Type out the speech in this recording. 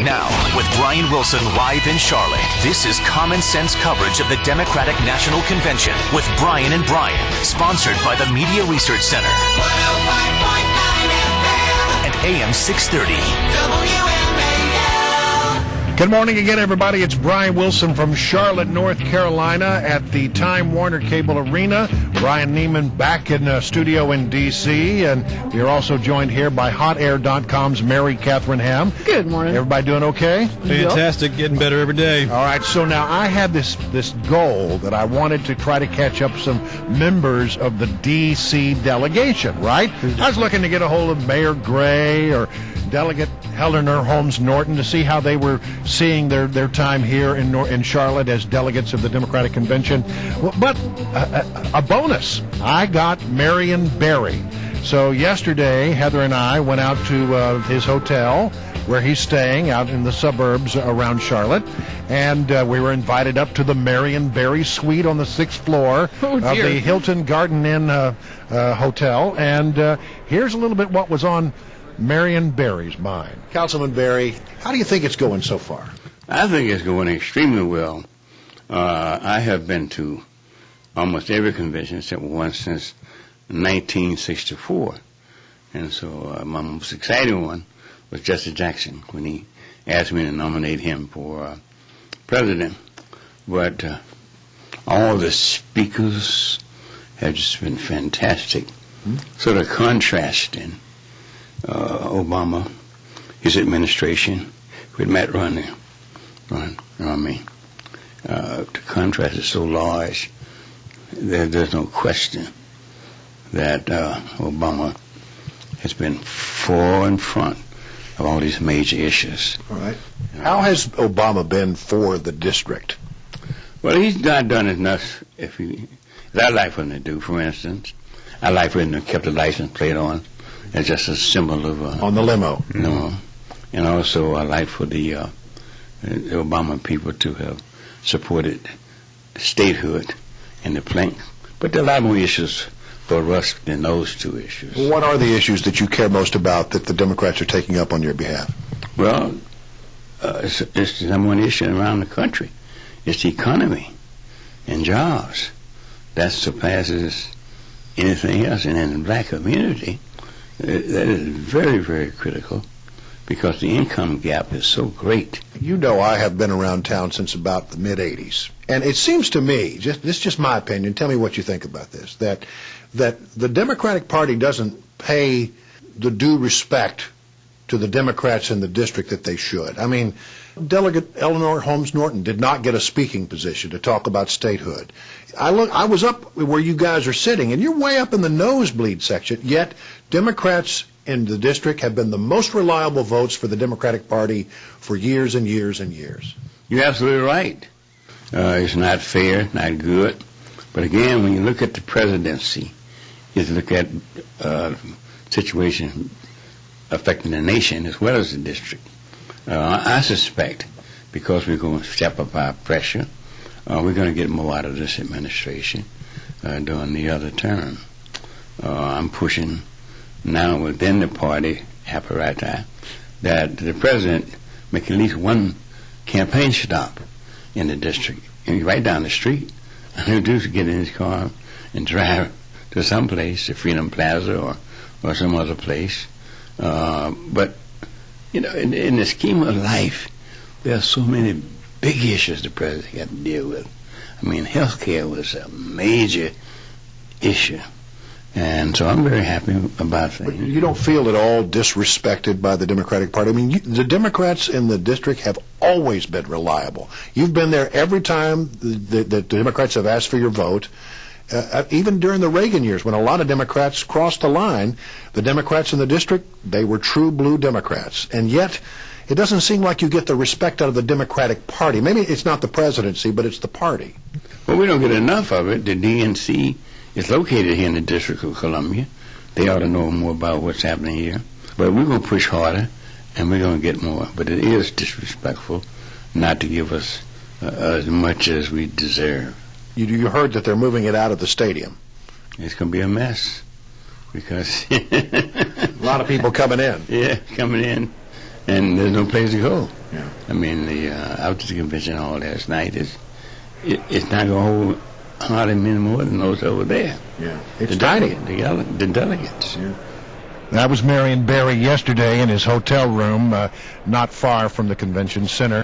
Now, with Brian Wilson live in Charlotte, this is Common Sense coverage of the Democratic National Convention with Brian and Brian, sponsored by the Media Research Center. 105.9 FM and AM 630. WMAL. Good morning again, everybody. It's Brian Wilson from Charlotte, North Carolina at the Time Warner Cable Arena. Brian Neiman back in studio in D.C., and you're also joined here by HotAir.com's Mary Catherine Ham. Good morning. Everybody doing okay? Fantastic. Getting better every day. All right, so now I had this goal that I wanted to try to catch up some members of the D.C. delegation, right? I was looking to get a hold of Mayor Gray or Delegate Eleanor Holmes Norton to see how they were seeing their time here in Charlotte as delegates of the Democratic Convention. But a bonus, I got Marion Barry. So yesterday, Heather and I went out to his hotel where he's staying out in the suburbs around Charlotte, and we were invited up to the Marion Barry Suite on the 6th floor of the Hilton Garden Inn Hotel. And here's a little bit what was on Marion Barry's mind. Councilman Barry, how do you think it's going so far? I think it's going extremely well. I have been to almost every convention except one since 1964. And so my most exciting one was Jesse Jackson when he asked me to nominate him for president. But all the speakers have just been fantastic. Sort of contrasting Obama, his administration, with Matt Romney. The contrast is so large that there's no question that Obama has been far in front of all these major issues. All right. How has Obama been for the district? Well, he's not done enough. As I'd like for him to do, for instance, I'd like for him to have kept the license plate on. It's just a symbol of on the limo. No, and also I like for the Obama people to have supported statehood and the plank. But there are a lot more issues for us than those two issues. Well, what are the issues that you care most about that the Democrats are taking up on your behalf? Well, it's the number one issue around the country. It's the economy and jobs. That surpasses anything else. And in the black community, that is very, very critical because the income gap is so great. You know, I have been around town since about the mid-'80s. And it seems to me, this is just my opinion, tell me what you think about this, that the Democratic Party doesn't pay the due respect to the Democrats in the district that they should. I mean, Delegate Eleanor Holmes Norton did not get a speaking position to talk about statehood. I was up where you guys are sitting, and you're way up in the nosebleed section, yet Democrats in the district have been the most reliable votes for the Democratic Party for years and years and years. You're absolutely right. It's not fair, not good. But again, when you look at the presidency, you look at situation affecting the nation as well as the district. I suspect, because we're going to step up our pressure, we're going to get more out of this administration during the other term. I'm pushing now within the party apparatus that the president make at least one campaign stop in the district, and right down the street. And he'll do is get in his car and drive to some place, the Freedom Plaza or some other place. But, you know, in the scheme of life, there are so many big issues the president got to deal with. I mean, health care was a major issue. And so I'm very happy about things. But you don't feel at all disrespected by the Democratic Party? I mean, the Democrats in the district have always been reliable. You've been there every time the Democrats have asked for your vote. Even during the Reagan years, when a lot of Democrats crossed the line, the Democrats in the district, they were true blue Democrats. And yet, it doesn't seem like you get the respect out of the Democratic Party. Maybe it's not the presidency, but it's the party. Well, we don't get enough of it. The DNC is located here in the District of Columbia. They ought to know more about what's happening here. But we're going to push harder, and we're going to get more. But it is disrespectful not to give us as much as we deserve. You heard that they're moving it out of the stadium. It's going to be a mess because a lot of people coming in. Yeah, coming in, and there's no place to go. Yeah. I mean, after the convention hall last night, it's not going to hold hardly many more than those over there. Yeah, it's tiny. The delegates. Yeah. That was Marion Barry yesterday in his hotel room, not far from the convention center.